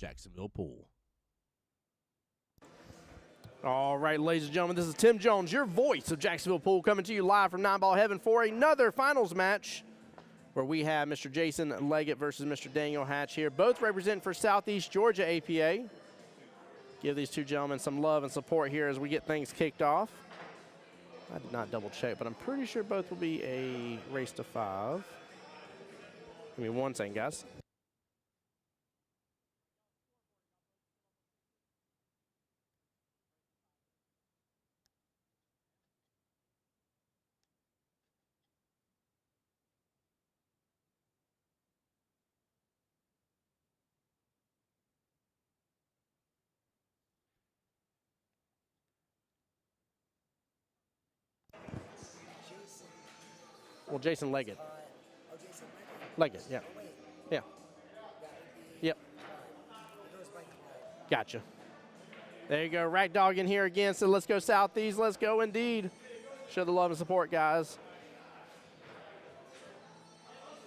Jacksonville Pool. All right, ladies and gentlemen, this is Tim Jones, your voice of Jacksonville Pool, coming to you live from 9-Ball Heaven for another finals match where we have Mr. Jason Leggett versus Mr. Daniel Hatch here, both representing for Southeast Georgia APA. Give these two gentlemen some love and support here as we get things kicked off. I did not double check, but I'm pretty sure both will be a race to 5. Give me 1 second, guys. Well, Jason Leggett. Leggett, yeah. Yeah. Yep. Gotcha. There you go. Rack Dog in here again. So let's go Southeast. Let's go indeed. Show the love and support, guys.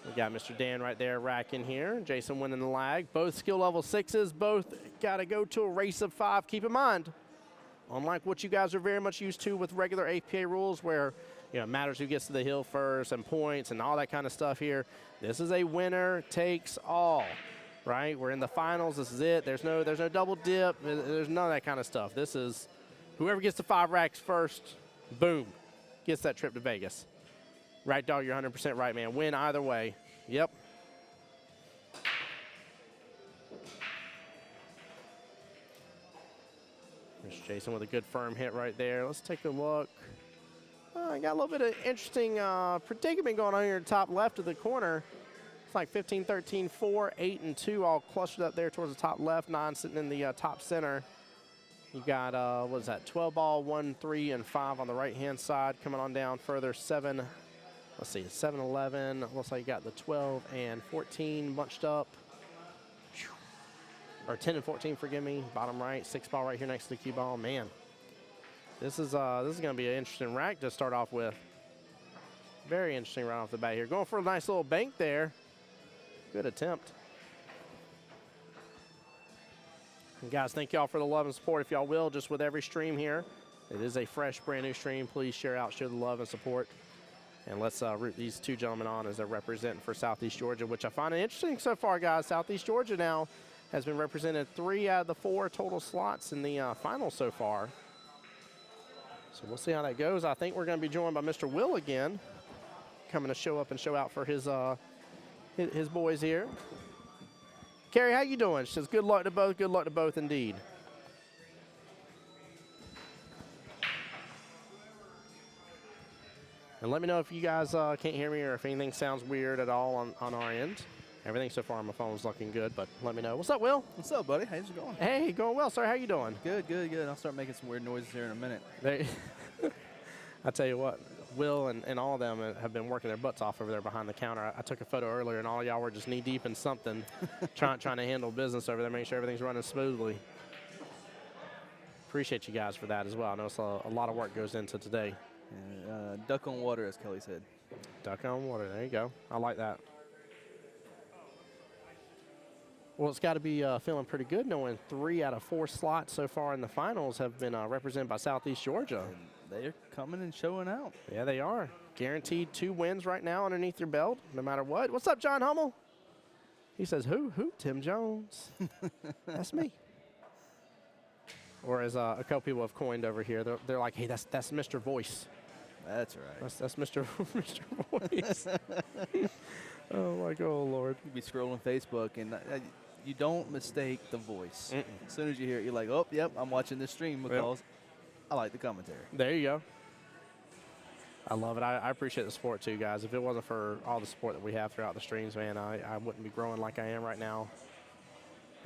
We got Mr. Dan right there racking here. Jason winning the lag. Both skill level 6s. Both got to go to a race of 5. Keep in mind, unlike what you guys are very much used to with regular APA rules where it matters who gets to the hill first and points and all that kind of stuff here. This is a winner takes all, right? We're in the finals. This is it. There's no double dip. There's none of that kind of stuff. This is whoever gets to 5 racks first, boom, gets that trip to Vegas. Right, Dog, you're 100% right, man. Win either way. Yep. There's Jason with a good firm hit right there. Let's take a look. I got a little bit of interesting predicament going on here in the top left of the corner. It's like 15, 13, 4, 8, and 2 all clustered up there towards the top left. 9 sitting in the top center. You got, what is that, 12 ball, 1, 3, and 5 on the right-hand side. Coming on down further, 7, let's see, 7, 11. Looks like you got the 12 and 14 bunched up. Or 10 and 14, forgive me. Bottom right, 6 ball right here next to the cue ball. Man. This is going to be an interesting rack to start off with. Very interesting right off the bat here. Going for a nice little bank there. Good attempt. And guys, thank y'all for the love and support. If y'all will, just with every stream here, it is a fresh, brand new stream. Please share out, share the love and support. And let's root these two gentlemen on as they're representing for Southeast Georgia, which I find interesting so far, guys. Southeast Georgia now has been represented 3 out of the 4 total slots in the finals so far. So we'll see how that goes. I think we're going to be joined by Mr. Will again, coming to show up and show out for his boys here. Carrie, how you doing? She says, good luck to both. Good luck to both indeed. And let me know if you guys can't hear me or if anything sounds weird at all on our end. Everything so far on my phone is looking good, but let me know. What's up, Will? What's up, buddy? How's it going? Hey, going well, sir. How you doing? Good, good, good. I'll start making some weird noises here in a minute. I tell you what, Will and all of them have been working their butts off over there behind the counter. I took a photo earlier, and all y'all were just knee-deep in something, trying to handle business over there, make sure everything's running smoothly. Appreciate you guys for that as well. I know it's a lot of work goes into today. Duck on water, as Kelly said. Duck on water. There you go. I like that. Well, it's got to be feeling pretty good knowing 3 out of 4 slots so far in the finals have been represented by Southeast Georgia. And they're coming and showing out. Yeah, they are. Guaranteed 2 wins right now underneath your belt, no matter what. What's up, John Hummel? He says, who? Tim Jones. That's me. Or as a couple people have coined over here, they're like, hey, that's Mr. Voice. That's right. That's Mr. Voice. Oh, my God, Lord. You'd be scrolling Facebook, and you don't mistake the voice. As soon as you hear it, you're like, oh, yep, I'm watching this stream because I like the commentary. There you go. I love it. I appreciate the support, too, guys. If it wasn't for all the support that we have throughout the streams, man, I wouldn't be growing like I am right now.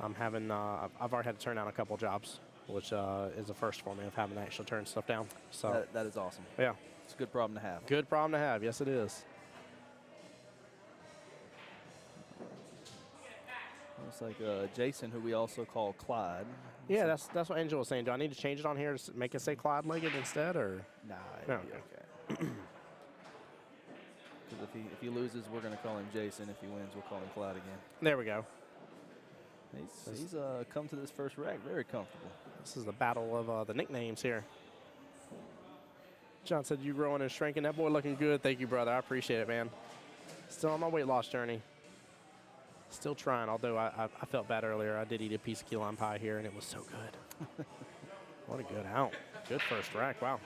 I'm having I've already had to turn down a couple jobs, which is a first for me of having to actually turn stuff down. So that is awesome. Yeah. It's a good problem to have. Good problem to have. Yes, it is. Looks like Jason, who we also call Clyde. Yeah, that's what Angel was saying. Do I need to change it on here to make it say Clyde Leggett instead, or? Nah, No. it'll be okay. Because if he loses, we're going to call him Jason. If he wins, we'll call him Clyde again. There we go. He's come to this first rack very comfortable. This is the battle of the nicknames here. John said, you growing and shrinking. That boy looking good. Thank you, brother. I appreciate it, man. Still on my weight loss journey. Still trying, although I felt bad earlier. I did eat a piece of key lime pie here, and it was so good. What a good out. Good first rack. Wow.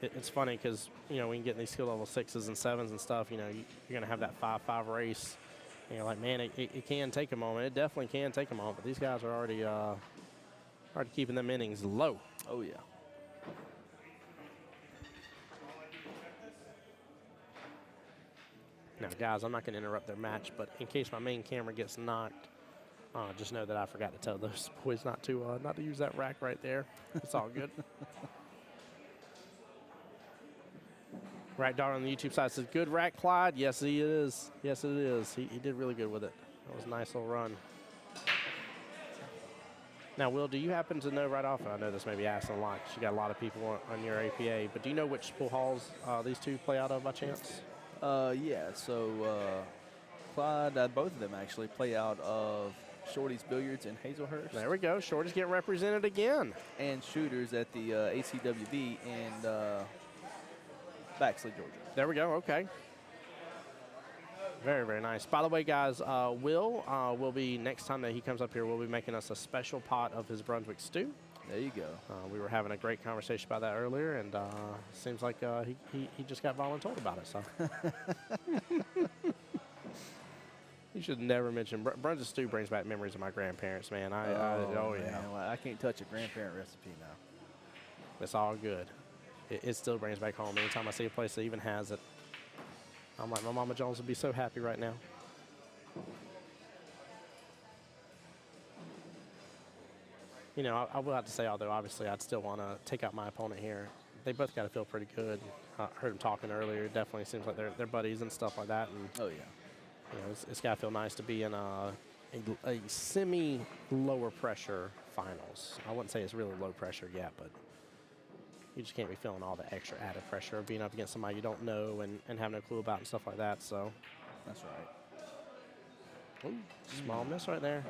It's funny because, you know, we can get in these skill level 6s and 7s and stuff. You know, you're going to have that 5-5 race. And you're like, man, it can take a moment. It definitely can take a moment. But these guys are already keeping them innings low. Oh, yeah. Now, guys, I'm not going to interrupt their match, but in case my main camera gets knocked, just know that I forgot to tell those boys not to use that rack right there. It's all good. Right Dart on the YouTube side says, good rack, Clyde. Yes, he is. Yes, it is. He did really good with it. That was a nice little run. Now, Will, do you happen to know right off, and I know this may be asking a lot because you got a lot of people on your APA, but do you know which pool halls these two play out of by chance? Yeah, so Clyde, both of them actually play out of Shorty's Billiards in Hazelhurst. There we go. Shorty's getting represented again. And Shooters at the ACWB in Baxley, Georgia. There we go. Okay. Very, very nice. By the way, guys, will be, next time that he comes up here, we'll be making us a special pot of his Brunswick stew. There you go. We were having a great conversation about that earlier, and seems like he just got voluntold about it. So you should never mention Brunswick stew. Brings back memories of my grandparents, man. Oh yeah. Man, well, I can't touch a grandparent recipe now. It's all good. It still brings back home. Anytime I see a place that even has it, I'm like, my Mama Jones would be so happy right now. You know, I will have to say, although obviously I'd still want to take out my opponent here. They both got to feel pretty good. I heard them talking earlier. It definitely seems like they're buddies and stuff like that. And oh yeah. You know, it's got to feel nice to be in a semi-lower pressure finals. I wouldn't say it's really low pressure yet, but you just can't be feeling all the extra added pressure of being up against somebody you don't know and have no clue about and stuff like that. So that's right. Ooh, small miss right there.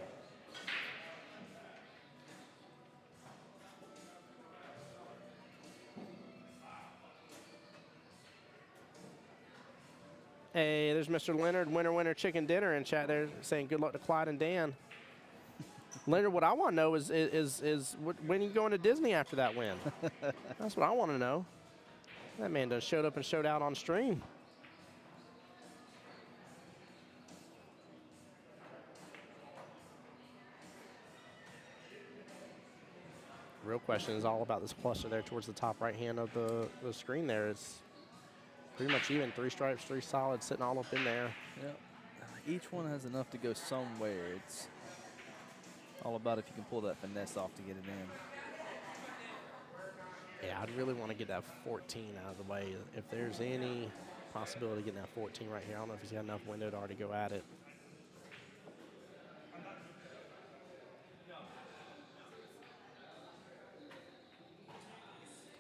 Hey, there's Mr. Leonard, winner, chicken dinner in chat there saying good luck to Clyde and Dan. Leonard, what I want to know is when you going to Disney after that win? That's what I want to know. That man done showed up and showed out on stream. Real question is all about this cluster there towards the top right hand of the screen there. It's pretty much even. 3 stripes, 3 solids sitting all up in there. Yep. Each one has enough to go somewhere. It's all about if you can pull that finesse off to get it in. Yeah, I'd really want to get that 14 out of the way. If there's any possibility of getting that 14 right here, I don't know if he's got enough window to already go at it.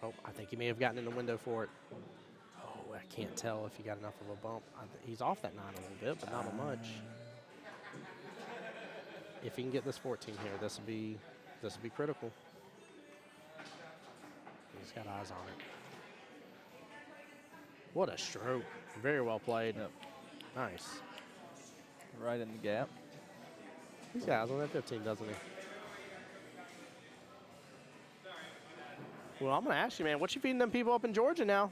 Oh, I think he may have gotten in the window for it. Oh, I can't tell if he got enough of a bump. He's off that 9 a little bit, but not much. If he can get this 14 here, this will be critical. He's got eyes on it. What a stroke. Very well played. Yep. Nice. Right in the gap. He's got eyes on that 15, doesn't he? Well, I'm going to ask you, man, what you feeding them people up in Georgia now?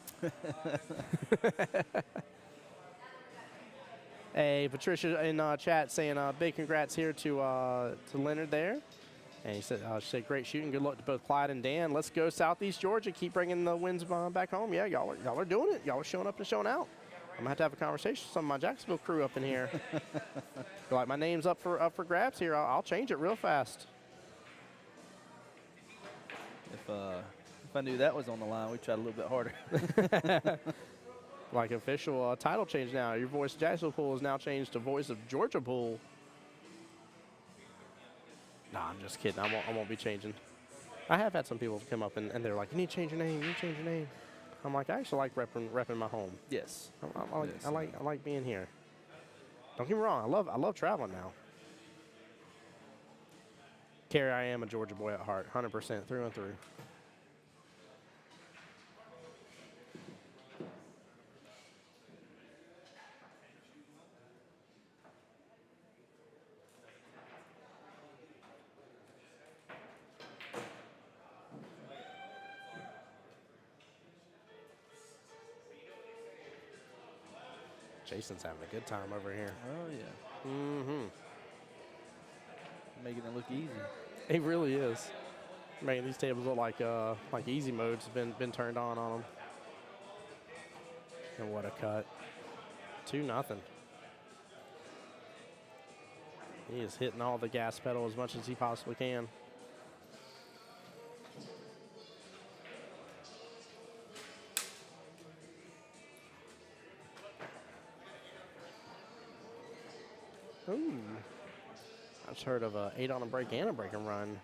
Hey, Patricia in chat saying big congrats here to Leonard there. And he said, she said, great shooting. Good luck to both Clyde and Dan. Let's go Southeast Georgia. Keep bringing the wins back home. Yeah, y'all are doing it. Y'all are showing up and showing out. I'm going to have a conversation with some of my Jacksonville crew up in here. Like, my name's up for grabs here. I'll change it real fast. If I knew that was on the line, we'd try a little bit harder. Like official title change now. Your voice of Jacksonville Pool is now changed to voice of Georgia Pool. Nah, I'm just kidding. I won't be changing. I have had some people come up and they're like, you need to change your name. You need to change your name. I'm like, I actually like repping my home. Yes. I like being here. Don't get me wrong, I love traveling now. Kerry, I am a Georgia boy at heart, 100% through and through. Jason's having a good time over here. Oh, yeah. Mm-hmm. Making it look easy. It really is. Making these tables look like easy mode's been turned on them. And what a cut. 2-0. He is hitting all the gas pedal as much as he possibly can. Ooh. I just heard of a 8 on a break and a break and run.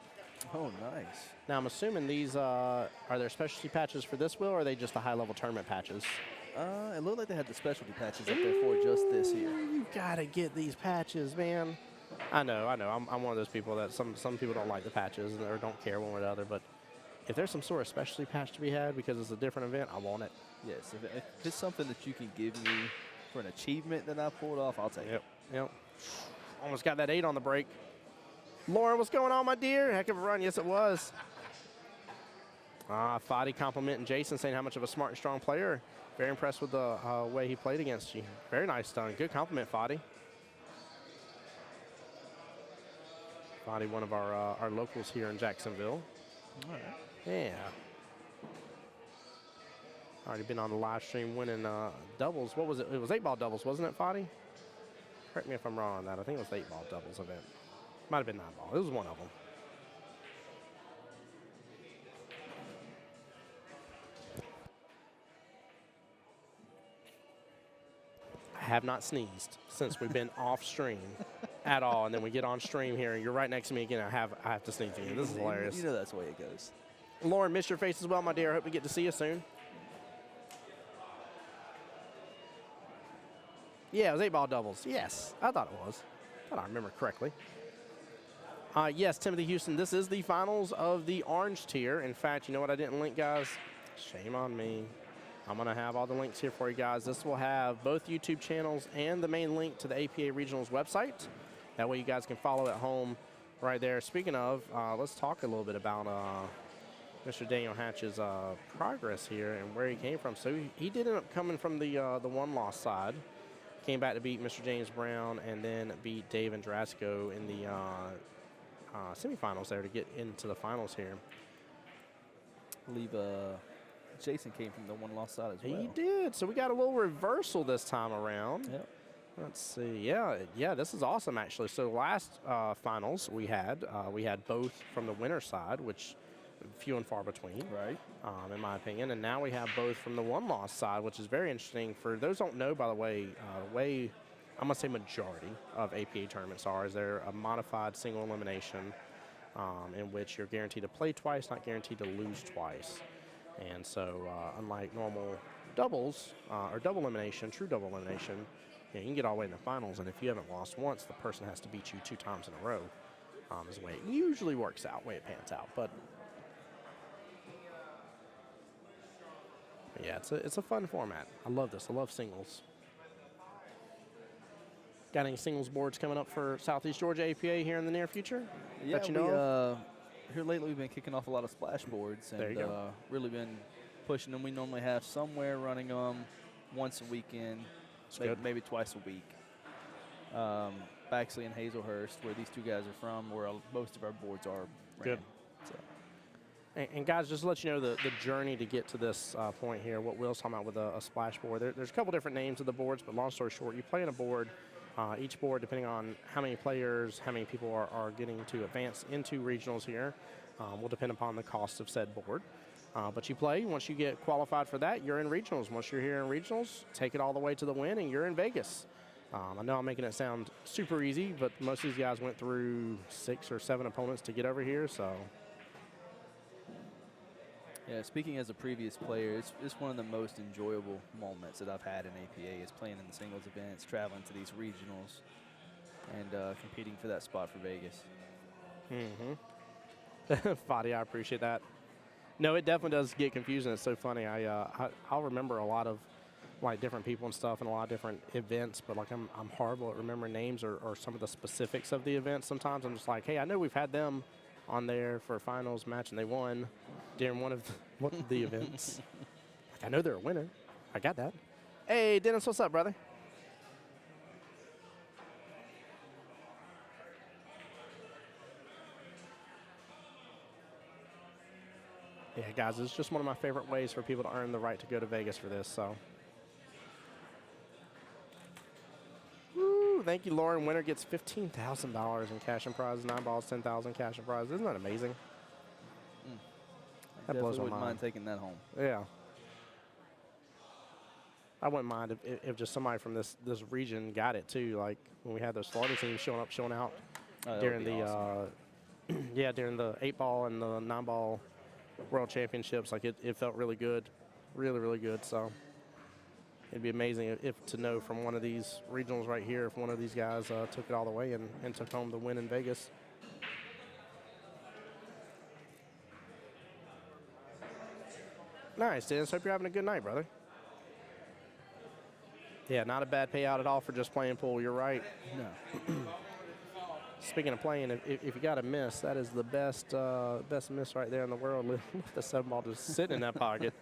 Oh, nice. Now, I'm assuming these are there specialty patches for this wheel, or are they just the high-level tournament patches? It looked like they had the specialty patches up there for just this here. You gotta get these patches, man. I know. I'm one of those people that some people don't like the patches or don't care one way or the other, but if there's some sort of specialty patch to be had because it's a different event, I want it. Yes, if it's something that you can give me for an achievement that I pulled off, I'll take it. Yep. Almost got that 8 on the break. Lauren, what's going on, my dear? Heck of a run. Yes, it was. Fadi complimenting Jason, saying how much of a smart and strong player. Very impressed with the way he played against you. Very nice done. Good compliment, Fadi. Fadi, one of our locals here in Jacksonville. All right. Yeah. Already been on the live stream winning doubles. What was it? It was 8-ball doubles, wasn't it, Fadi? Correct me if I'm wrong on that. I think it was the 8-ball doubles event. Might have been 9-ball. It was one of them. I have not sneezed since we've been off stream at all, and then we get on stream here, and you're right next to me again. I have to sneeze again. This is hilarious. You know that's the way it goes. Lauren, miss your face as well, my dear. I hope we get to see you soon. Yeah, it was 8-ball doubles. Yes, I thought it was. I thought I remember correctly. Yes, Timothy Houston, this is the finals of the orange tier. In fact, you know what I didn't link, guys? Shame on me. I'm going to have all the links here for you guys. This will have both YouTube channels and the main link to the APA Regionals website. That way you guys can follow at home right there. Speaking of, let's talk a little bit about Mr. Daniel Hatch's progress here and where he came from. So he did end up coming from the one-loss side. Came back to beat Mr. James Brown and then beat Dave Andrasco in the semifinals there to get into the finals here. I believe Jason came from the one-loss side as well. He did. So we got a little reversal this time around. Yep. Let's see. Yeah, this is awesome, actually. So last finals we had both from the winner's side, which few and far between, right? In my opinion. And now we have both from the one-loss side, which is very interesting. For those who don't know, by the way, I'm going to say majority of APA tournaments is they're a modified single elimination in which you're guaranteed to play twice, not guaranteed to lose twice. And so unlike normal doubles or double elimination, true double elimination, you can get all the way in the finals, and if you haven't lost once, the person has to beat you 2 times in a row is the way it usually works out, way it pans out. But yeah, it's a fun format. I love this. I love singles. Got any singles boards coming up for Southeast Georgia APA here in the near future? Yeah, that you know of? Here lately we've been kicking off a lot of splash boards and really been pushing them. We normally have somewhere running them once a weekend, maybe twice a week. Baxley and Hazelhurst, where these two guys are from, where most of our boards are ran. Good. So. And guys, just to let you know the journey to get to this point here, what Will's talking about with a splash board. There's a couple different names of the boards, but long story short, you play on a board. Each board, depending on how many players, how many people are getting to advance into regionals here, will depend upon the cost of said board. But you play. Once you get qualified for that, you're in regionals. Once you're here in regionals, take it all the way to the win, and you're in Vegas. I know I'm making it sound super easy, but most of these guys went through 6 or 7 opponents to get over here, so. Yeah, speaking as a previous player, it's one of the most enjoyable moments that I've had in APA is playing in the singles events, traveling to these regionals, and competing for that spot for Vegas. Fadi, I appreciate that. No, it definitely does get confusing. It's so funny. I'll remember a lot of like different people and stuff and a lot of different events, but like I'm horrible at remembering names or some of the specifics of the event. Sometimes I'm just like, hey, I know we've had them on there for a finals match and they won during one of the events. Like I know they're a winner. I got that. Hey, Dennis, what's up, brother? Yeah, guys, it's just one of my favorite ways for people to earn the right to go to Vegas for this. So, woo, thank you, Lauren. Winner gets $15,000 in cash and prizes. 9 balls, 10,000 cash and prizes. Isn't that amazing? That blows my mind. Taking that home. Yeah. I wouldn't mind if just somebody from this region got it too. Like when we had those Florida teams showing out during the awesome. during the 8-ball and the 9-ball World Championships. Like it felt really good, really good. So it'd be amazing if to know from one of these regionals right here if one of these guys took it all the way and took home the win in Vegas. Nice, Dennis. Hope you're having a good night, brother. Yeah, not a bad payout at all for just playing pool. You're right. No. Speaking of playing, if you got a miss, that is the best miss right there in the world. Let the 7-ball just sitting in that pocket.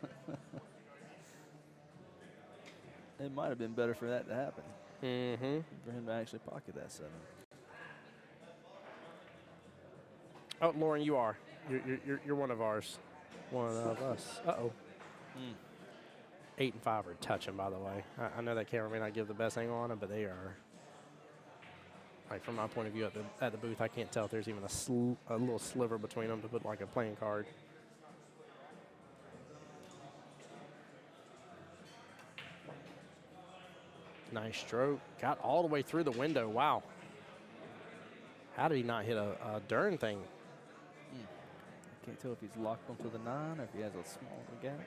It might have been better for that to happen. For him to actually pocket that 7. Oh, Lauren, you are. You're one of ours. One of us. Uh-oh. 8 and 5 are touching, by the way. I know that camera may not give the best angle on it, but they are. Like from my point of view at the booth, I can't tell if there's even a little sliver between them to put like a playing card. Nice stroke. Got all the way through the window. Wow. How did he not hit a darn thing? I can't tell if he's locked onto the 9 or if he has a small gap.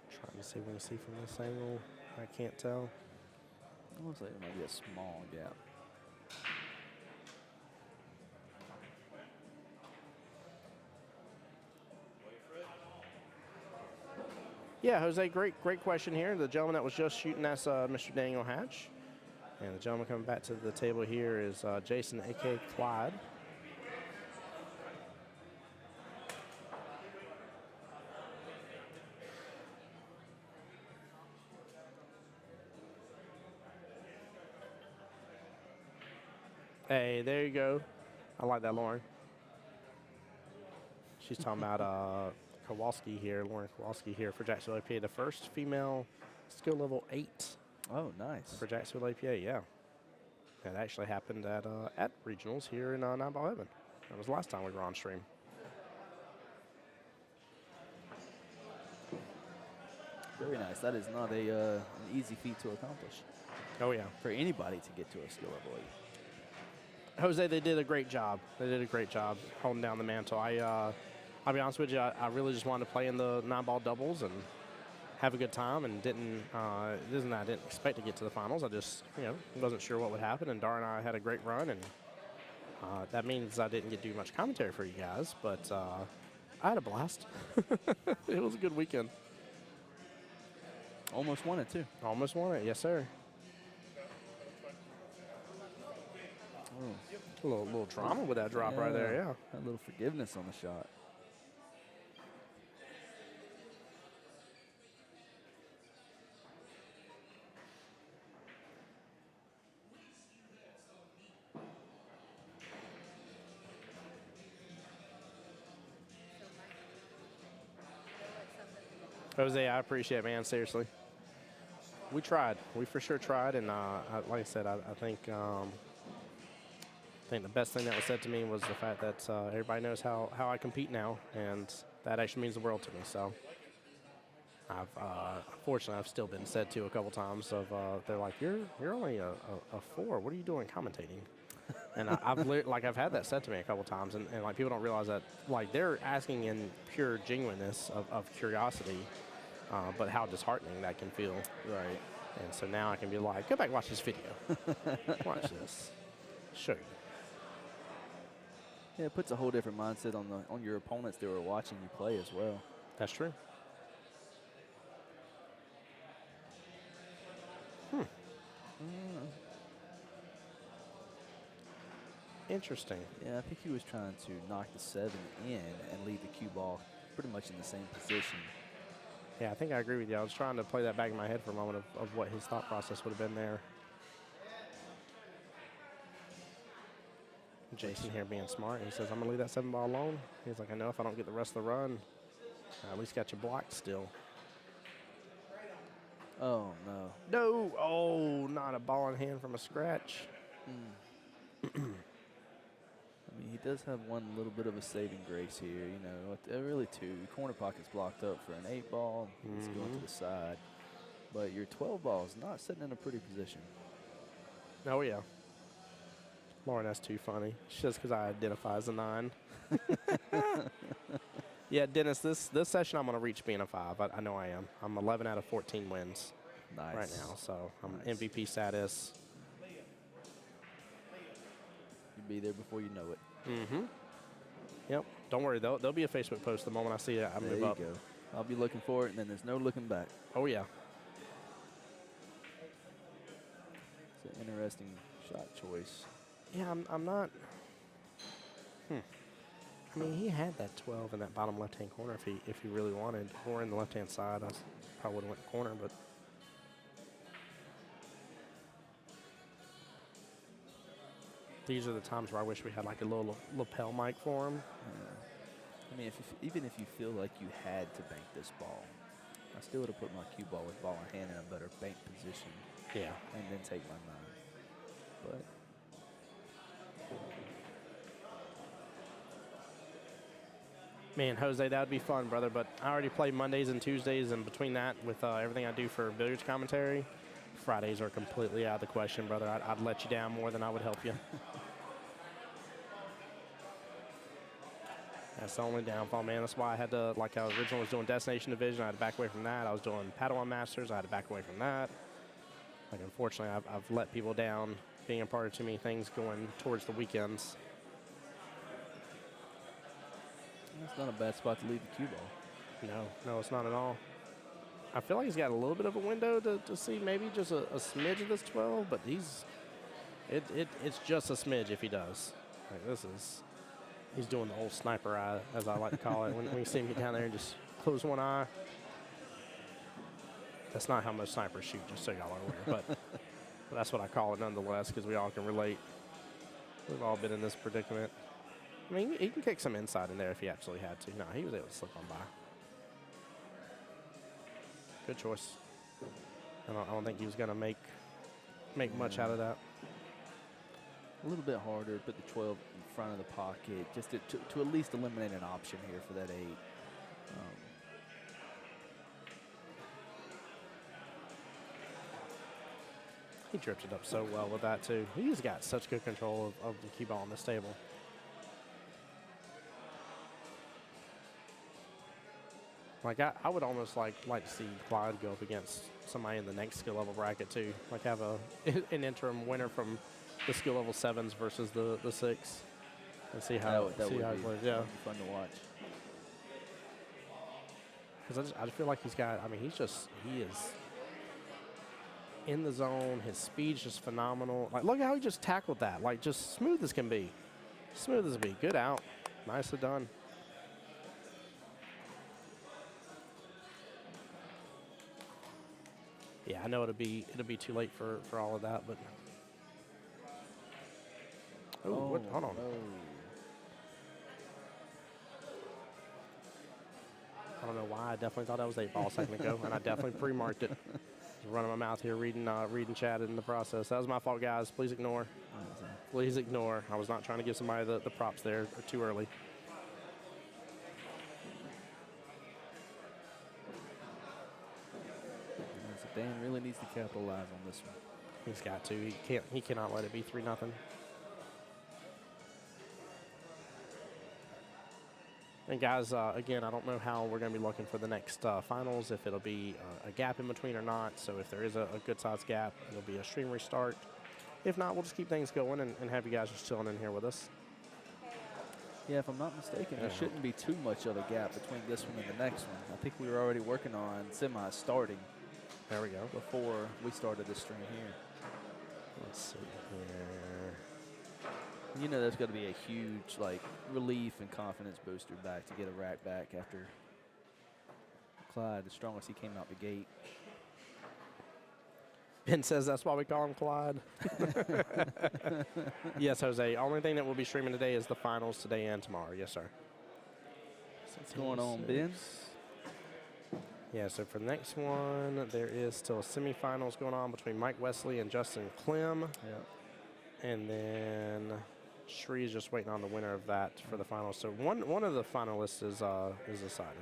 Trying to see if we can see from this angle. I can't tell. It looks like it might be a small gap. Yeah, Jose, great question here. The gentleman that was just shooting, that's Mr. Daniel Hatch. And the gentleman coming back to the table here is Jason, a.k.a. Clyde. Hey, there you go. I like that, Lauren. She's talking about Kowalski here, Lauren Kowalski here for Jacksonville APA, the first female skill level 8. Oh, nice. For Jacksonville APA, yeah. That actually happened at regionals here in 9-ball heaven. That was the last time we were on stream. Very nice. That is not an easy feat to accomplish. Oh, yeah. For anybody to get to a skill level 8. Jose, they did a great job. They did a great job holding down the mantle. I'll be honest with you, I really just wanted to play in the 9-ball doubles and have a good time, and didn't expect to get to the finals. I just, wasn't sure what would happen, and Dar and I had a great run, and that means I didn't get to do much commentary for you guys, but I had a blast. It was a good weekend. Almost won it, too. Almost won it, yes, sir. A little drama with that drop right there, yeah. A little forgiveness on the shot. Jose, I appreciate it, man, seriously. We tried. We for sure tried, and like I said, I think the best thing that was said to me was the fact that everybody knows how I compete now, and that actually means the world to me. So, fortunately, I've still been said to a couple times of they're like, you're only a 4. What are you doing commentating? And I've had that said to me a couple times, and like people don't realize that like they're asking in pure genuineness of curiosity, but how disheartening that can feel. Right. And so now I can be like, go back and watch this video. Watch this. Show you. Yeah, it puts a whole different mindset on your opponents that were watching you play as well. That's true. Interesting. Yeah, I think he was trying to knock the 7 in and leave the cue ball pretty much in the same position. Yeah, I think I agree with you. I was trying to play that back in my head for a moment of what his thought process would have been there. Jason here being smart. He says, I'm going to leave that 7 ball alone. He's like, I know if I don't get the rest of the run, I at least got you blocked still. Oh, no. No. Oh, not a ball in hand from a scratch. I mean, he does have one little bit of a saving grace here, you know, really 2. Corner pocket's blocked up for an 8 ball. It's going to the side. But your 12 ball is not sitting in a pretty position. Oh, yeah. Lauren, that's too funny. It's just because I identify as a 9. Yeah, Dennis, this session I'm going to reach being a 5. I know I am. I'm 11 out of 14 wins Nice. right now. So I'm Nice. MVP status. You'll be there before you know it. Mm-hmm. Yep. Don't worry. There'll be a Facebook post the moment I see it. I There move you up. go. I'll be looking for it, and then there's no looking back. Oh, yeah. It's an interesting shot choice. Yeah, I'm not. I mean, he had that 12 in that bottom left-hand corner if he really wanted, or in the left-hand side. I probably would have went corner, but. These are the times where I wish we had like a little lapel mic for him. I mean, even if you feel like you had to bank this ball, I still would have put my cue ball with ball in hand in a better bank position. Yeah. And then take my 9. But Man, Jose, that would be fun, brother. But I already play Mondays and Tuesdays, and between that, with everything I do for billiards commentary, Fridays are completely out of the question, brother. I'd let you down more than I would help you. That's the only downfall, man. That's why I had to, like I originally was doing Destination Division, I had to back away from that. I was doing Padawan Masters, I had to back away from that. Like, unfortunately, I've let people down being a part of too many things going towards the weekends. it's not a bad spot to leave the cue ball. No, it's not at all. I feel like he's got a little bit of a window to see maybe just a smidge of this 12, but it's just a smidge if he does. Like he's doing the old sniper eye, as I like to call it, when you see him get down there and just close one eye. That's not how much snipers shoot, just so y'all are aware, but that's what I call it nonetheless, because we all can relate. We've all been in this predicament. I mean, he can kick some inside in there if he absolutely had to. No, he was able to slip on by. Good choice. I don't think he was going to make much out of that. A little bit harder, put the 12 in front of the pocket, just to at least eliminate an option here for that 8. He drifted up so well with that, too. He's got such good control of the cue ball on this table. Like, I would almost like to see Clyde go up against somebody in the next skill level bracket, too. Like, have an interim winner from the skill level 7s versus the 6. And see how it plays. Yeah. Be fun to watch. Because I just feel like he's got, I mean, he is in the zone. His speed's just phenomenal. Like, look how he just tackled that. Like, just smooth as can be. Smooth as be. Good out. Nicely done. Yeah, I know it'll be too late for all of that, but. Ooh, hold on. No. I don't know why. I definitely thought that was 8 ball a second ago, and I definitely pre-marked it. Just running my mouth here, reading chat in the process. That was my fault, guys. Please ignore. Please ignore. I was not trying to give somebody the props there too early. So Dan really needs to capitalize on this one. He's got to. He cannot let it be 3-0. And guys, again, I don't know how we're going to be looking for the next finals, if it'll be a gap in between or not. So if there is a good-sized gap, it'll be a stream restart. If not, we'll just keep things going and have you guys just chilling in here with us. Yeah, if I'm not mistaken, there shouldn't be too much of a gap between this one and the next one. I think we were already working on semis starting. There we go. Before we started the stream here. Let's see here. You know that's got to be a huge, like, relief and confidence booster back to get a rack back after Clyde, the strongest he came out the gate. Ben says that's why we call him Clyde. Yes, Jose. Only thing that we'll be streaming today is the finals today and tomorrow. Yes, sir. What's going on, Ben? Yeah, so for the next one, there is still a semifinals going on between Mike Wesley and Justin Clem. Yep. And then Shree is just waiting on the winner of that for the finals. So one of the finalists is decided.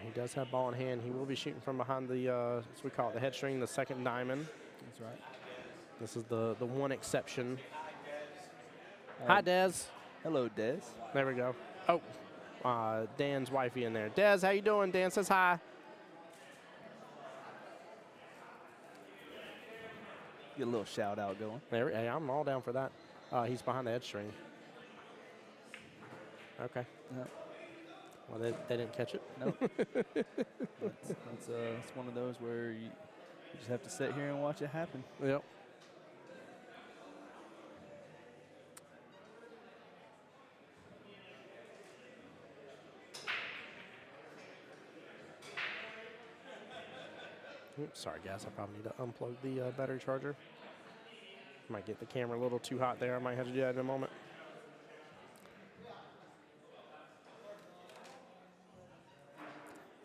He does have ball in hand. He will be shooting from behind the, as we call it, the head string, the second diamond. That's right. This is the one exception. Hi, Dez. Hello, Dez. There we go. Oh, Dan's wifey in there. Dez, how you doing? Dan says hi. Get a little shout out going. Hey, I'm all down for that. He's behind the head string. Okay. Yep. Well, they didn't catch it. Nope. It's one of those where you just have to sit here and watch it happen. Yep. Oops, sorry, guys. I probably need to unplug the battery charger. Might get the camera a little too hot there. I might have to do that in a moment.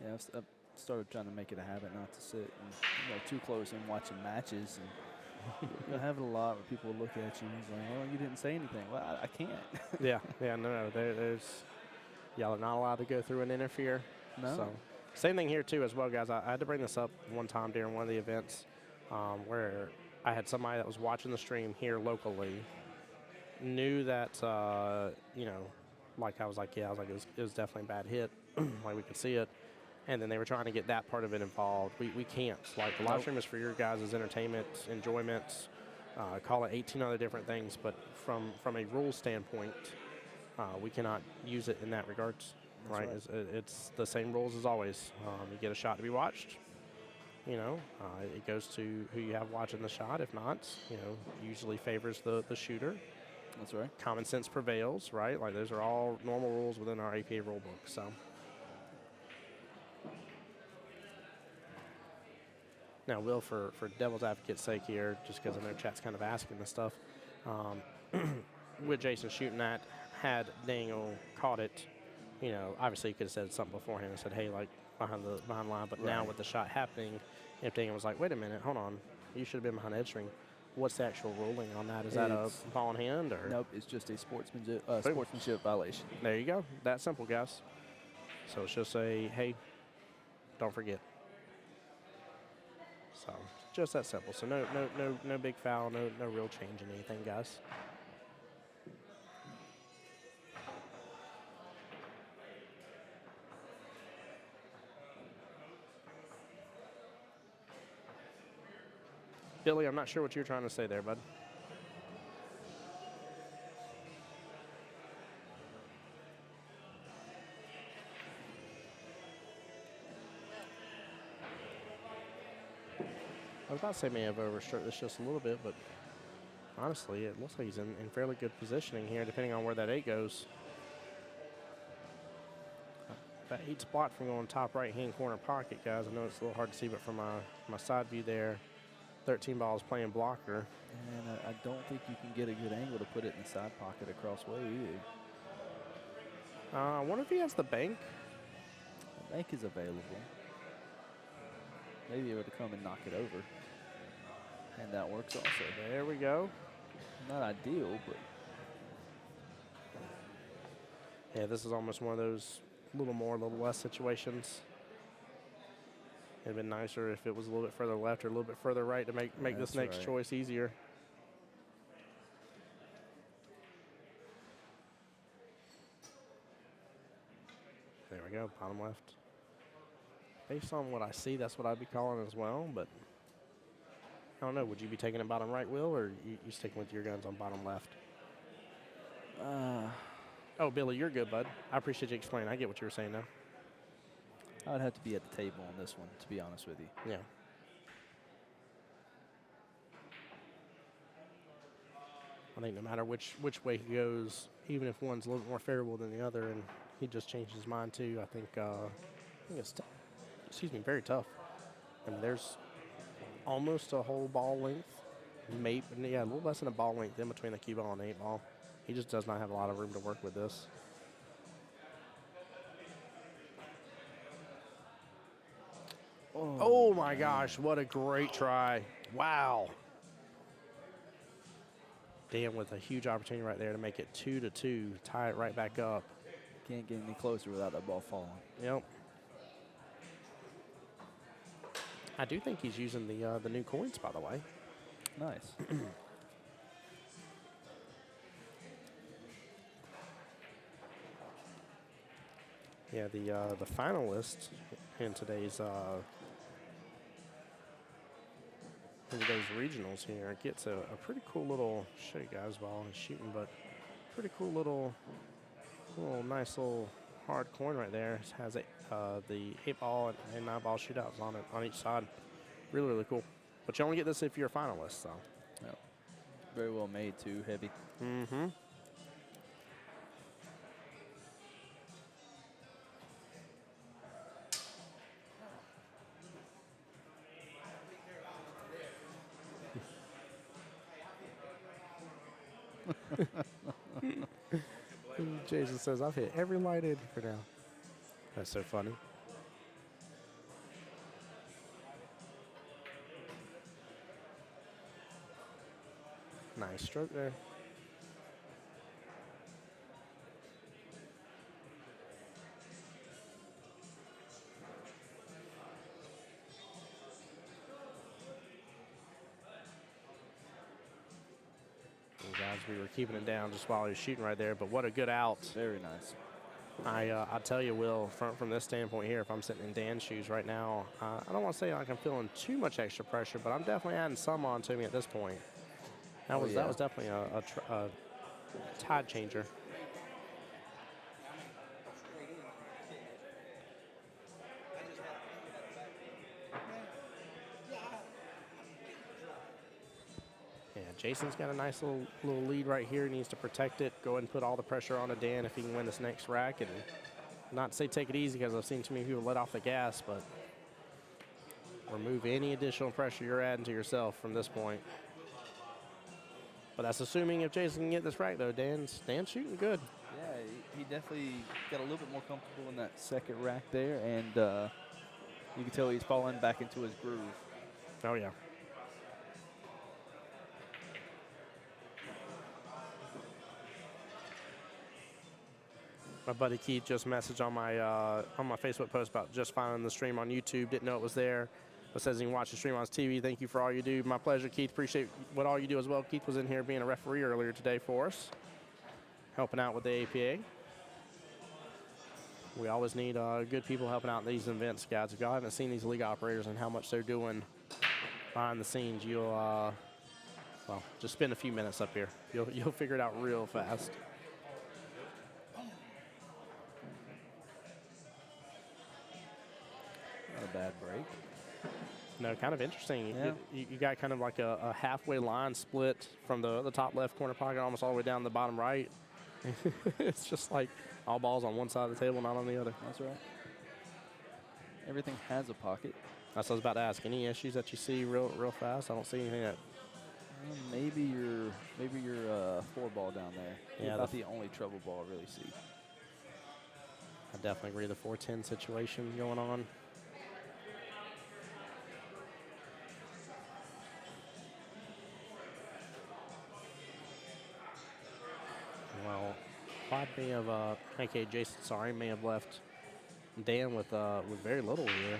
Yeah, I've started trying to make it a habit not to sit and, too close and watching matches. And you'll have it a lot where people look at you and he's like, well, you didn't say anything. Well, I can't. Yeah, no. There's y'all are not allowed to go through and interfere. No. So, same thing here too as well, guys. I had to bring this up one time during one of the events where I had somebody that was watching the stream here locally, knew that like I was like, it was definitely a bad hit, like we could see it. And then they were trying to get that part of it involved. We can't. Like, the live stream is for your guys' entertainment, enjoyment, call it 18 other different things. But from a rule standpoint, we cannot use it in that regards. Right? It's the same rules as always. You get a shot to be watched. It goes to who you have watching the shot. If not, usually favors the shooter. That's right. Common sense prevails, right? Like, those are all normal rules within our APA rule book. So. Now, Will, for devil's advocate's sake here, just because I know chat's kind of asking this stuff, with Jason shooting that, had Daniel caught it, obviously he could have said something beforehand and said, hey, like, behind the line. But now with the shot happening, if Daniel was like, wait a minute, hold on, you should have been behind the head string. What's the actual ruling on that? Is that a ball in hand? Or? Nope, it's just a sportsmanship violation. There you go. That simple, guys. So it's just a, hey, don't forget. So just that simple. So no big foul, no real change in anything, guys. Billy, I'm not sure what you're trying to say there, bud. I was about to say may have overstroked this just a little bit, but honestly, it looks like he's in fairly good positioning here, depending on where that 8 goes. That 8's blocked from going top right-hand corner pocket, guys. I know it's a little hard to see, but from my side view there, 13 ball is playing blocker. And I don't think you can get a good angle to put it in the side pocket across way either. I wonder if he has the bank. The bank is available. Maybe able to come and knock it over. And that works also. There we go. Not ideal, but Yeah, this is almost one of those little more, little less situations. It'd been nicer if it was a little bit further left or a little bit further right to make this That's next right. choice easier. There we go, bottom left. Based on what I see, that's what I'd be calling as well, but I don't know. Would you be taking it bottom right, Will, or you sticking with your guns on bottom left? Oh, Billy, you're good, bud. I appreciate you explaining. I get what you were saying now. I'd have to be at the table on this one, to be honest with you. Yeah. I think no matter which way he goes, even if one's a little more favorable than the other, and he just changed his mind too, I think it's very tough. I mean, there's almost a whole ball length, maybe, yeah, a little less than a ball length in between the cue ball and 8-ball. He just does not have a lot of room to work with this. Oh my gosh, what a great try. Wow. Dan with a huge opportunity right there to make it 2-2, tie it right back up. Can't get any closer without that ball falling. Yep. I do think he's using the new coins, by the way. Nice. Yeah, the finalist in today's regionals here gets a pretty cool little, show you guys while he's shooting, but pretty cool little nice little hard coin right there. It has the 8-ball and 9-ball shootouts on it on each side. Really, really cool. But you only get this if you're a finalist, so. Yep. Very well made too, heavy. Mm-hmm. Jason says, I've hit every light in for now. That's so funny. Nice stroke there. And guys, we were keeping it down just while he was shooting right there, but what a good out. Very nice. I tell you, Will, from this standpoint here, if I'm sitting in Dan's shoes right now, I don't want to say like I'm feeling too much extra pressure, but I'm definitely adding some on to me at this point. That was definitely a tide changer. Yeah, Jason's got a nice little lead right here. He needs to protect it. Go ahead and put all the pressure on to Dan if he can win this next rack. And not to say take it easy, because I've seen too many people let off the gas, but remove any additional pressure you're adding to yourself from this point. But that's assuming if Jason can get this rack, though. Dan's shooting good. Yeah, he definitely got a little bit more comfortable in that second rack there, and you can tell he's falling back into his groove. Oh, yeah. My buddy Keith just messaged on my Facebook post about just finding the stream on YouTube. Didn't know it was there, but says he can watch the stream on his TV. Thank you for all you do. My pleasure, Keith. Appreciate what all you do as well. Keith was in here being a referee earlier today for us, helping out with the APA. We always need good people helping out in these events, guys. If y'all haven't seen these league operators and how much they're doing behind the scenes, you'll well, just spend a few minutes up here. You'll figure it out real fast. Not a bad break. No, kind of interesting. Yeah. You got kind of like a halfway line split from the top left corner pocket almost all the way down the bottom right. It's just like all balls on one side of the table, not on the other. That's right. Everything has a pocket. That's what I was about to ask. Any issues that you see real fast? I don't see anything that. Maybe your 4-ball down there. Yeah, About the only trouble ball I really see. I definitely agree. The 410 situation going on. Well, Clyde may have, aka Jason, sorry, may have left Dan with very little here.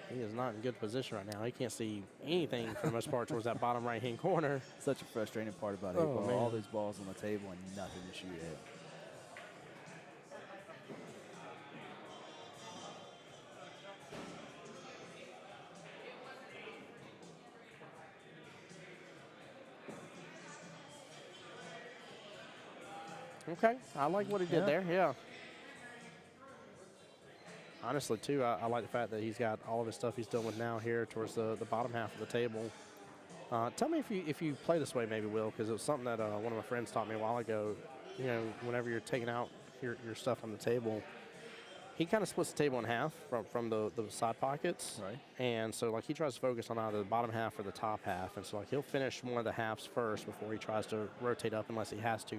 He is not in good position right now. He can't see anything for the most part towards that bottom right-hand corner. Such a frustrating part about it. Oh, All man. these balls on the table and nothing to shoot at. Okay, I like what he did Yeah. there, yeah. Honestly, too, I like the fact that he's got all of his stuff he's dealing with now here towards the bottom half of the table. Tell me if you play this way, maybe, Will, because it was something that one of my friends taught me a while ago. You know, whenever you're taking out your stuff on the table, he kind of splits the table in half from the side pockets. Right. And so, like, he tries to focus on either the bottom half or the top half. And so, like, he'll finish one of the halves first before he tries to rotate up unless he has to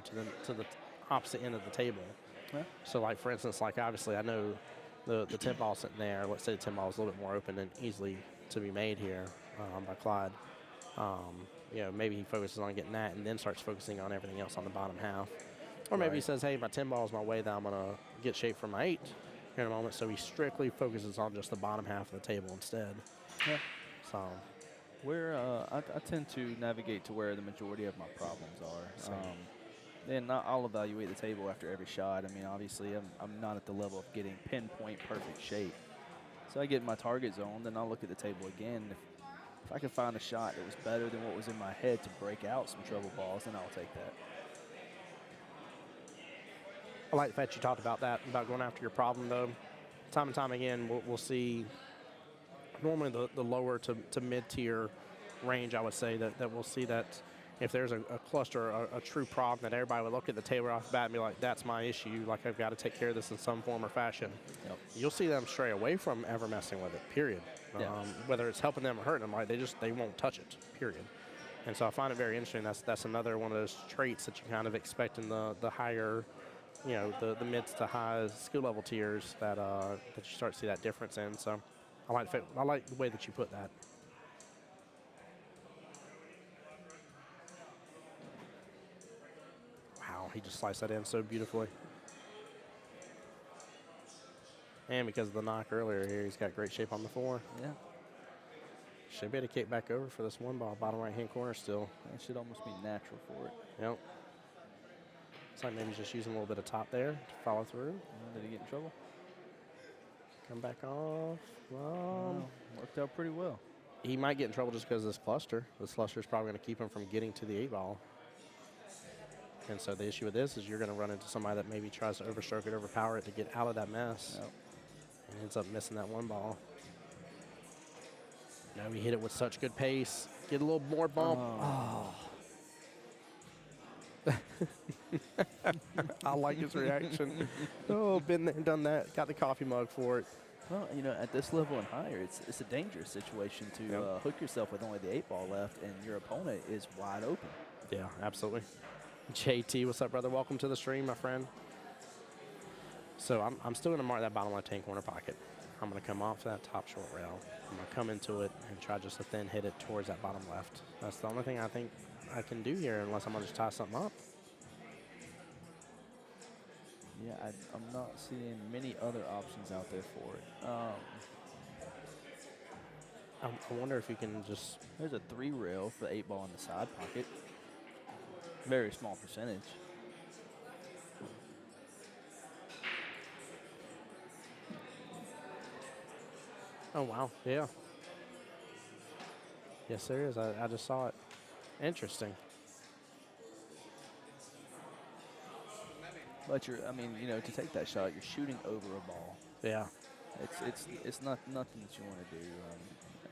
the opposite end of the table. Yeah. So, like, for instance, like, obviously, I know the 10 ball sitting there. Let's say the 10 ball is a little bit more open and easily to be made here by Clyde. You know, maybe he focuses on getting that and then starts focusing on everything else on the bottom half. Or maybe he Right. says, hey, my 10 ball is my way that I'm going to get shape for my 8 here in a moment. So he strictly focuses on just the bottom half of the table instead. Yeah. So, Where I tend to navigate to where the majority of my problems are. Same. Then I'll evaluate the table after every shot. I mean, obviously, I'm not at the level of getting pinpoint perfect shape. So I get my target zone, then I'll look at the table again. If I can find a shot that was better than what was in my head to break out some trouble balls, then I'll take that. I like the fact you talked about that, about going after your problem, though. Time and time again, we'll see normally the lower to mid-tier range, I would say, that we'll see that if there's a cluster, a true problem, that everybody would look at the table off the bat and be like, that's my issue, like I've got to take care of this in some form or fashion. Yep. You'll see them stray away from ever messing with it, period. Yeah. Whether it's helping them or hurting them, like they won't touch it, period. And so I find it very interesting. That's another one of those traits that you kind of expect in the higher, you know, the mid to high skill level tiers that you start to see that difference in. So I like the way that you put that. Wow, he just sliced that in so beautifully. And because of the knock earlier here, he's got great shape on the 4. Yeah. Should be able to kick back over for this one ball, bottom right-hand corner still. That should almost be natural for it. Yep. Looks like maybe he's just using a little bit of top there to follow through. Did he get in trouble? Come back off. No, worked out pretty well. He might get in trouble just because of this cluster. This cluster is probably going to keep him from getting to the 8 ball. And so the issue with this is you're going to run into somebody that maybe tries to overstroke it, overpower it to get out of that mess. Yep. And ends up missing that 1 ball. Now he hit it with such good pace. Get a little more bump. Oh. I like his reaction. Oh, been there, done that. Got the coffee mug for it. Well, you know, at this level and higher, it's a dangerous situation to Yep. hook yourself with only the 8 ball left, and your opponent is wide open. Yeah, absolutely. JT, what's up, brother? Welcome to the stream, my friend. So I'm still going to mark that bottom left-hand corner pocket. I'm going to come off that top short rail. I'm going to come into it and try just to thin hit it towards that bottom left. That's the only thing I think I can do here unless I'm going to just tie something up. Yeah, I'm not seeing many other options out there for it. I wonder if you can just... There's a 3 rail for the 8 ball in the side pocket. Very small percentage. Oh, wow. Yeah. Yes, there is. I just saw it. Interesting. But I mean, you know, to take that shot, you're shooting over a ball. Yeah. It's not nothing that you want to do.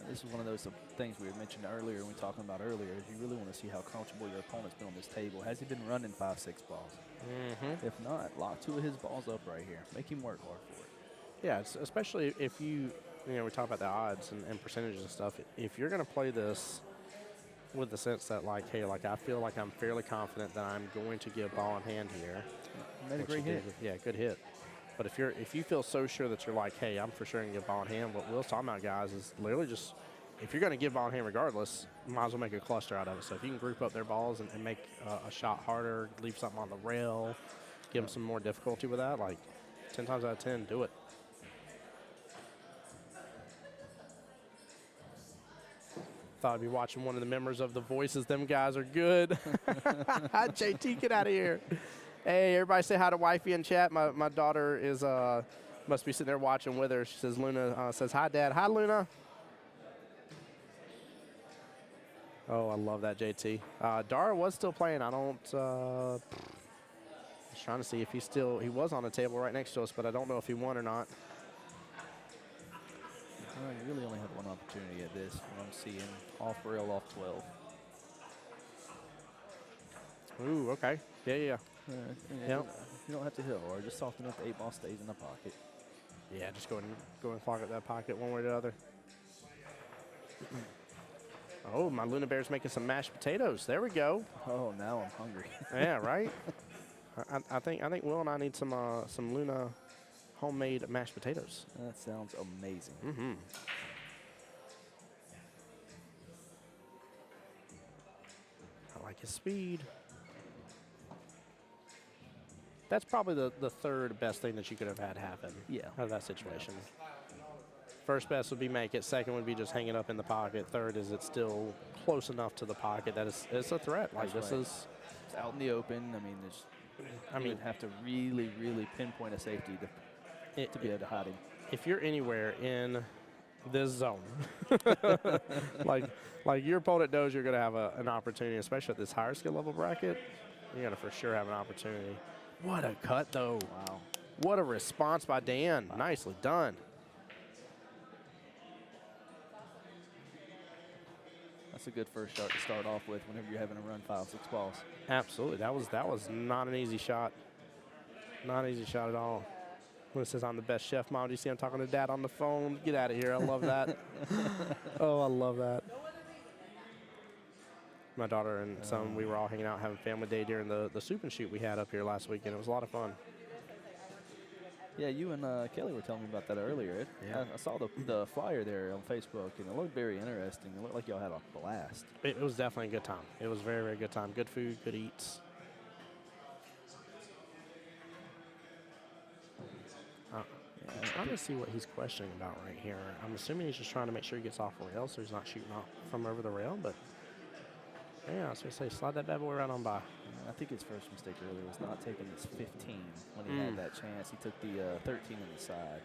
This is one of those things we had mentioned earlier, and we were talking about earlier, is you really want to see how comfortable your opponent's been on this table. Has he been running 5, 6 balls? Mm-hmm. If not, lock 2 of his balls up right here. Make him work hard for it. Yeah, especially if you know, we talk about the odds and percentages and stuff. If you're going to play this with the sense that, like, hey, like, I feel like I'm fairly confident that I'm going to get ball in hand here. Made a which great you hit. did. Yeah, good hit. But if you feel so sure that you're like, hey, I'm for sure going to get ball in hand, what Will's talking about, guys, is literally just if you're going to give ball in hand regardless, might as well make a cluster out of it. So if you can group up their balls and make a shot harder, leave something on the rail, give them some more difficulty with that, like 10 times out of 10, do it. Thought I'd be watching one of the members of The Voices. Them guys are good. JT, get out of here. Hey, everybody say hi to wifey in chat. My daughter is must be sitting there watching with her. She says, Luna says, hi, Dad. Hi, Luna. Oh, I love that, JT. Dara was still playing. I don't, I was trying to see if he was on the table right next to us, but I don't know if he won or not. Well, you really only have one opportunity at this. I'm seeing off rail, off 12. Ooh, okay. Yeah. Yep. You don't have to hit hard. Just soften up the 8 ball stays in the pocket. Yeah, just go and clog up that pocket one way or the other. Oh, my Luna Bear's making some mashed potatoes. There we go. Oh, now I'm hungry. Yeah, right. I think Will and I need some Luna homemade mashed potatoes. That sounds amazing. Mm-hmm. I like his speed. That's probably the third best thing that you could have had happen. Yeah. Out of that situation. First best would be make it. Second would be just hang it up in the pocket. Third is it's still close enough to the pocket that it's a threat. Like That's this right. is. It's out in the open. I mean, you'd have to really, really pinpoint a safety to be able to hide him. If you're anywhere in this zone, like your opponent knows you're going to have an opportunity, especially at this higher skill level bracket, you're going to for sure have an opportunity. What a cut, though. Wow. What a response by Dan. Wow. Nicely done. That's a good first shot to start off with whenever you're having to run 5, 6 balls. Absolutely. That was not an easy shot. Not an easy shot at all. When it says I'm the best chef, Mom, do you see I'm talking to Dad on the phone? Get out of here. I love that. Oh, I love that. My daughter and son, we were all hanging out having family day during the soup and shoot we had up here last weekend. It was a lot of fun. Yeah, you and Kelly were telling me about that earlier. Yeah. I saw the flyer there on Facebook, and it looked very interesting. It looked like y'all had a blast. It was definitely a good time. It was very, very good time. Good food, good eats. I'm trying to see what he's questioning about right here. I'm assuming he's just trying to make sure he gets off rail so he's not shooting off from over the rail, but yeah, I was going to say, slide that bad boy right on by. I think his first mistake earlier was not taking his 15 when he had that chance. He took the 13 on the side.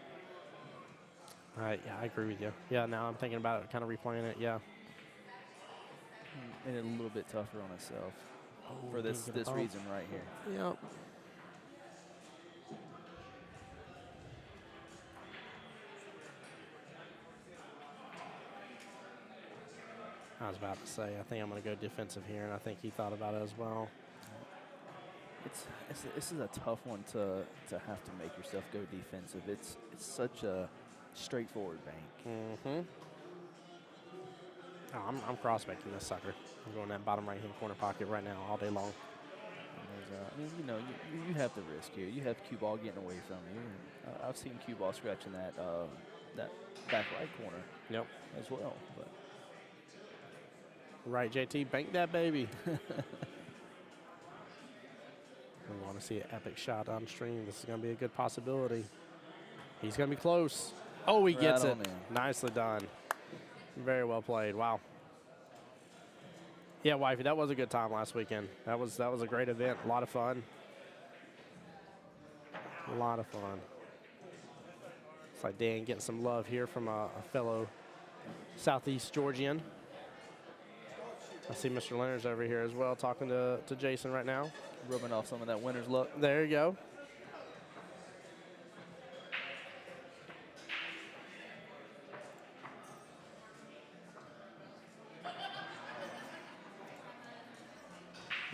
Yeah, I agree with you. Yeah, now I'm thinking about it, kind of replaying it, yeah. Made it a little bit tougher on himself for this reason right here. Yep. I was about to say, I think I'm going to go defensive here, and I think he thought about it as well. This is a tough one to have to make yourself go defensive. It's such a straightforward bank. Mm-hmm. Oh, I'm cross-banking this sucker. I'm going that bottom right-hand corner pocket right now all day long. I mean, you know, you have the risk here. You have cue ball getting away from you. I've seen cue ball scratching that back right corner. Yep. As well. But right, JT, bank that baby. We want to see an epic shot on stream. This is going to be a good possibility. He's going to be close. Oh, he gets it. Nicely done. Very well played. Wow. Yeah, wifey, that was a good time last weekend. That was a great event. A lot of fun. A lot of fun. It's like Dan getting some love here from a fellow Southeast Georgian. I see Mr. Leonard's over here as well, talking to Jason right now. Rubbing off some of that winner's luck. There you go.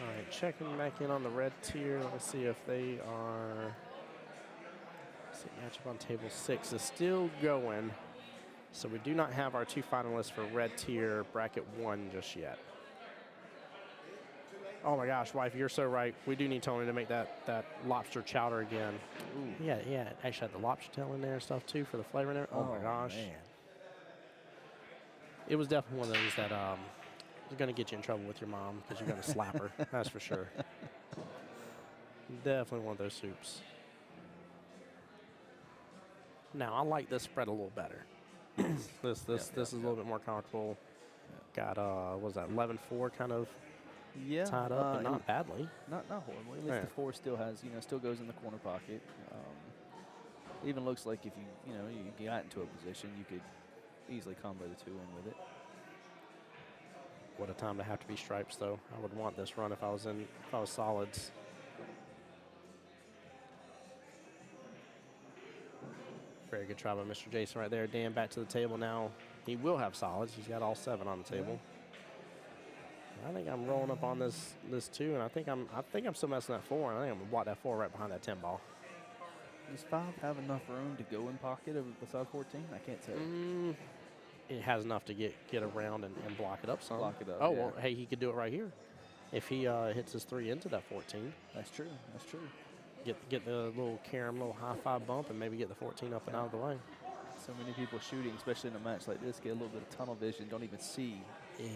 All right, checking back in on the red tier. Let me see if they are. Let's see, matchup on table 6 is still going. So we do not have our 2 finalists for red tier bracket 1 just yet. Oh my gosh, wife, you're so right. We do need Tony to make that lobster chowder again. Ooh. Yeah, actually had the lobster tail in there and stuff too for the flavor in there. Oh my gosh. It was definitely one of those that is going to get you in trouble with your mom because you're going to slap her. That's for sure. Definitely one of those soups. Now, I like this spread a little better. This is a little bit more comfortable. Got, what was that, 11-4 kind of tied up, but not badly. Not horribly. At least the 4 still has, still goes in the corner pocket. Even looks like if you got into a position, you could easily combo the 2 in with it. What a time to have to be stripes, though. I would want this run if I was solids. Very good try by Mr. Jason right there. Dan back to the table now. He will have solids. He's got all 7 on the table. I think I'm rolling up on this 2, and I think I'm still messing that 4. And I think I'm gonna block that 4 right behind that 10 ball. Does 5 have enough room to go in pocket beside 14? I can't tell. It has enough to get around and block it up some. Block it up. Oh, yeah. well, hey, he could do it right here. If he hits his 3 into that 14. That's true. That's true. Get the little carom, little high 5 bump, and maybe get the 14 up and out of the way. So many people shooting, especially in a match like this, get a little bit of tunnel vision, don't even see. Yeah,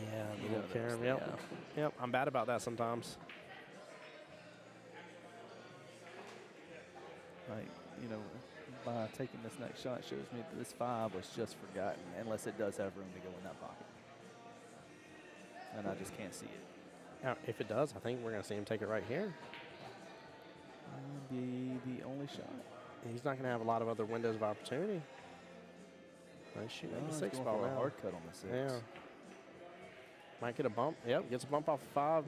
the little carom. Yep. Yep. I'm bad about that sometimes. Like, by taking this next shot shows me that this 5 was just forgotten, unless it does have room to go in that pocket. And I just can't see it. Now, if it does, I think we're going to see him take it right here. The only shot. He's not going to have a lot of other windows of opportunity. Nice shoot. He's 6 going ball for a now. hard cut on the 6. Yeah. Might get a bump. Yep, gets a bump off 5. 5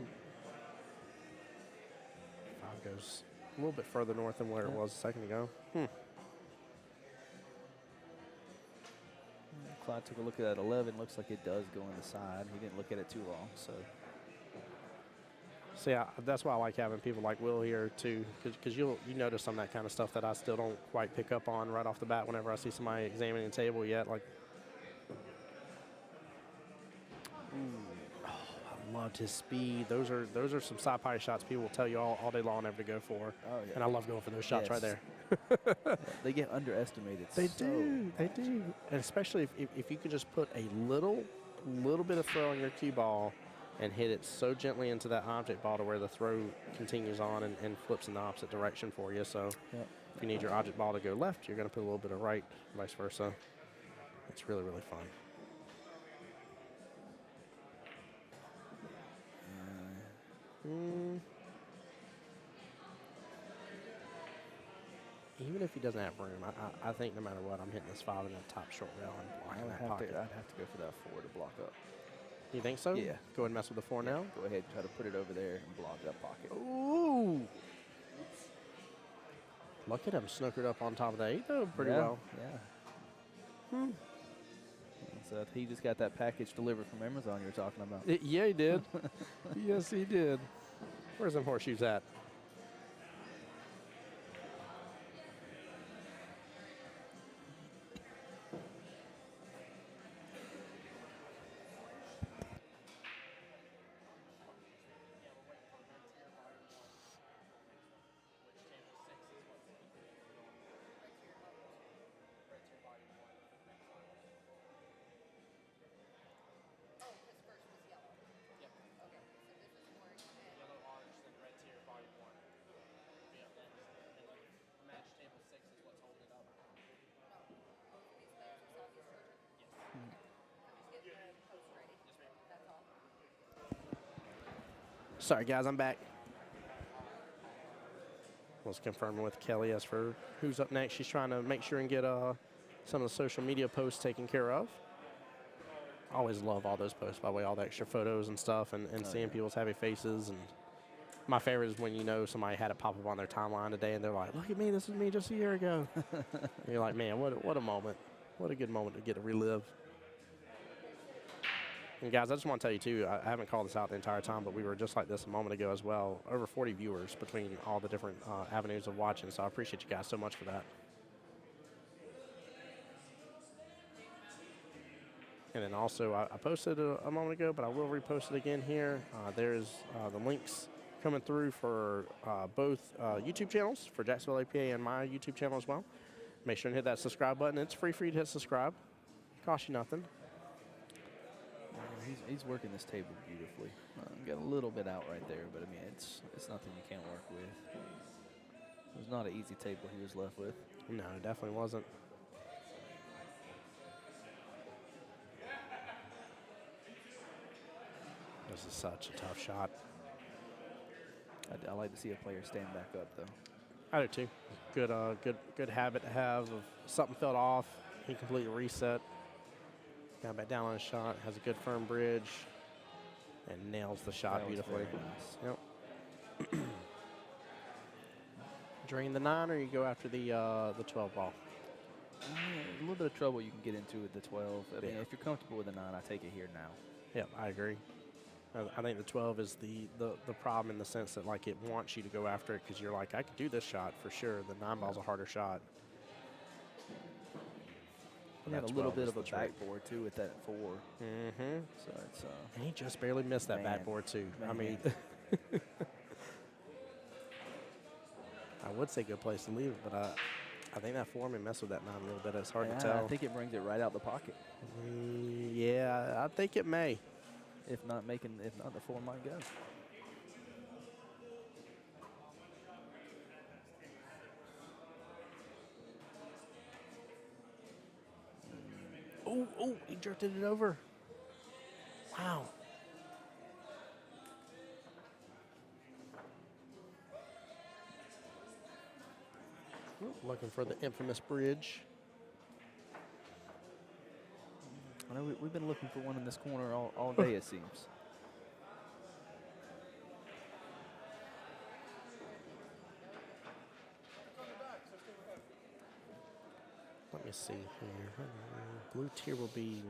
goes a little bit further north than where it was a second ago. Clyde took a look at that 11. Looks like it does go on the side. He didn't look at it too long, so. So yeah, that's why I like having people like Will here too, because you notice some of that kind of stuff that I still don't quite pick up on right off the bat whenever I see somebody examining the table yet. Like, oh, I loved his speed. Those are some side pie shots people will tell you all day long never to go for. Oh, yeah. And I love going for those shots right there. Yeah, they get underestimated. They do, and especially if you could just put a little bit of throw on your cue ball and hit it so gently into that object ball to where the throw continues on and flips in the opposite direction for you. So if you need your object ball to go left, you're going to put a little bit of right, vice versa. It's really, really fun. Even if he doesn't have room, I think no matter what, I'm hitting this 5 in the top short rail and blocking that pocket. I'd have to go for that 4 to block up. You think so? Yeah. Go ahead and mess with the 4 now. Go ahead and try to put it over there and block that pocket. Ooh. Look at him snookered up on top of the 8 though, pretty well. Yeah. So he just got that package delivered from Amazon you were talking about. Yeah, he did. Yes, he did. Where's them horseshoes at? Sorry, guys, I'm back. Was confirming with Kelly as for who's up next. She's trying to make sure and get some of the social media posts taken care of. Always love all those posts, by the way, all the extra photos and stuff, and seeing people's happy faces. And my favorite is when somebody had it pop up on their timeline today, and they're like, "Look at me, this was me just a year ago." And you're like, man, what a moment. What a good moment to get to relive. And guys, I just want to tell you too, I haven't called this out the entire time, but we were just like this a moment ago as well. Over 40 viewers between all the different avenues of watching, so I appreciate you guys so much for that. And then also, I posted a moment ago, but I will repost it again here. There's the links coming through for both YouTube channels, for Jacksonville APA and my YouTube channel as well. Make sure and hit that subscribe button. It's free for you to hit subscribe. Cost you nothing. He's working this table beautifully. Got a little bit out right there, but I mean, it's nothing you can't work with. It was not an easy table he was left with. No, it definitely wasn't. This is such a tough shot. I like to see a player stand back up, though. I do too. Good habit to have. Of something fell off, he completely reset. Got back down on his shot. Has a good firm bridge, and nails the shot That was beautifully. very nice. Yep. Drain the 9, or you go after the 12 ball. A little bit of trouble you can get into with the 12. I mean, Yeah. if you're comfortable with the 9, I take it here now. Yep, I agree. I think the 12 is the problem in the sense that like it wants you to go after it because you're like, I could do this shot for sure. The 9 ball's a harder shot. He had a little bit of a backboard too with that 4. Mm-hmm. So it's And he just barely missed that Man. backboard too. I Man. mean, I would say good place to leave it, but I think that 4 may mess with that 9 a little bit. It's hard to tell. I think it brings it right out the pocket. Yeah, I think it may. If not, the 4 might go. Oh, he drifted it over. Wow. Looking for the infamous bridge. I know we've been looking for one in this corner all day, it seems. Let me see here. Blue tier will be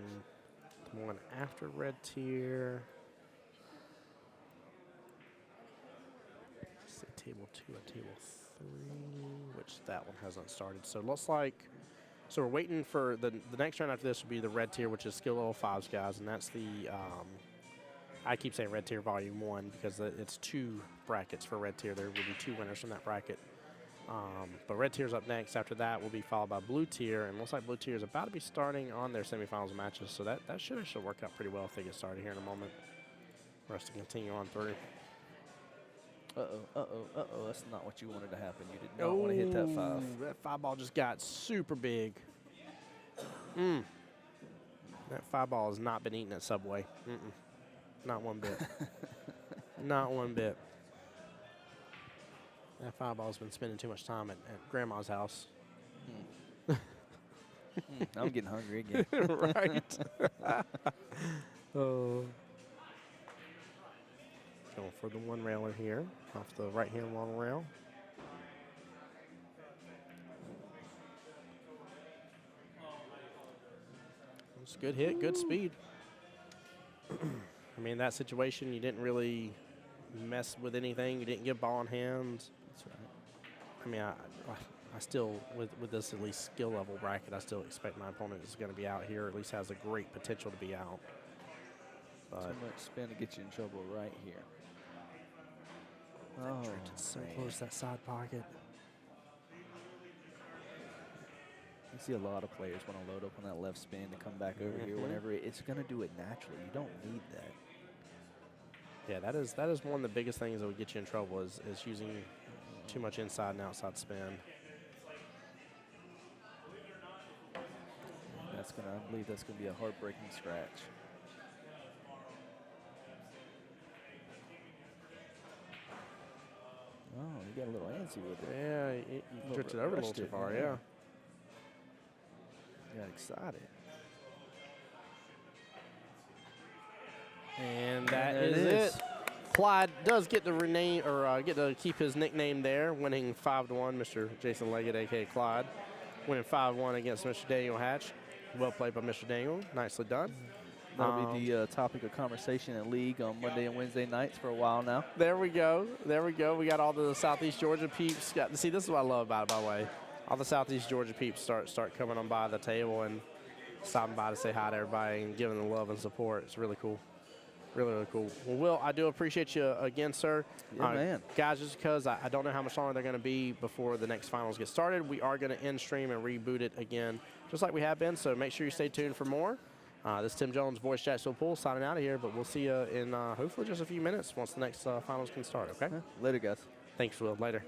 the one after red tier. Let's see, table 2 and table 3, which that one hasn't started. So it looks like, so we're waiting for the next round after this will be the red tier, which is skill level 5s, guys, and that's the, I keep saying red tier volume 1 because it's 2 brackets for red tier. There will be 2 winners from that bracket. But red tier's up next. After that will be followed by blue tier, and looks like blue tier is about to be starting on their semifinals matches. So that should work out pretty well if they get started here in a moment for us to continue on through. That's not what you wanted to happen. You did not want to hit that 5. That 5 ball just got super big. That 5 ball has not been eaten at Subway. Not one bit. Not one bit. That 5 ball's been spending too much time at Grandma's house. I'm getting hungry again. Right. Oh. Going for the 1 railer here off the right-hand long rail. It's a good hit, good speed. I mean, that situation, you didn't really mess with anything. You didn't get ball in hands. That's right. I mean, I still, with this at least skill level bracket, I still expect my opponent is going to be out here, or at least has a great potential to be out. But Too much spin to get you in trouble right here. that drifted so close to that side pocket. You see a lot of players want to load up on that left spin to come back over here whenever it's going to do it naturally. You don't need that. Yeah, that is one of the biggest things that would get you in trouble is using too much inside and outside spin. I believe that's gonna be a heartbreaking scratch. Oh, you got a little antsy with it. Yeah, it drifted over a little too far, yeah. Got excited. And that there it is is. it. Clyde does get to rename or get to keep his nickname there, winning 5-1. Mr. Jason Leggett, aka Clyde, winning 5-1 against Mr. Daniel Hatch. Well played by Mr. Daniel. Nicely done. That'll be the topic of conversation in league on Monday and Wednesday nights for a while now. There we go. There we go. We got all the Southeast Georgia peeps. Got to see. This is what I love about it, by the way. All the Southeast Georgia peeps start coming on by the table and stopping by to say hi to everybody and giving them love and support. It's really cool. Really, really cool. Well, Will, I do appreciate you again, sir. Yeah, man. Guys, just because I don't know how much longer they're going to be before the next finals get started, we are going to end stream and reboot it again, just like we have been. So make sure you stay tuned for more. This is Tim Jones, Voice Jacksonville Pool, signing out of here, but we'll see you in hopefully just a few minutes once the next finals can start, okay? Later, guys. Thanks, Will. Later.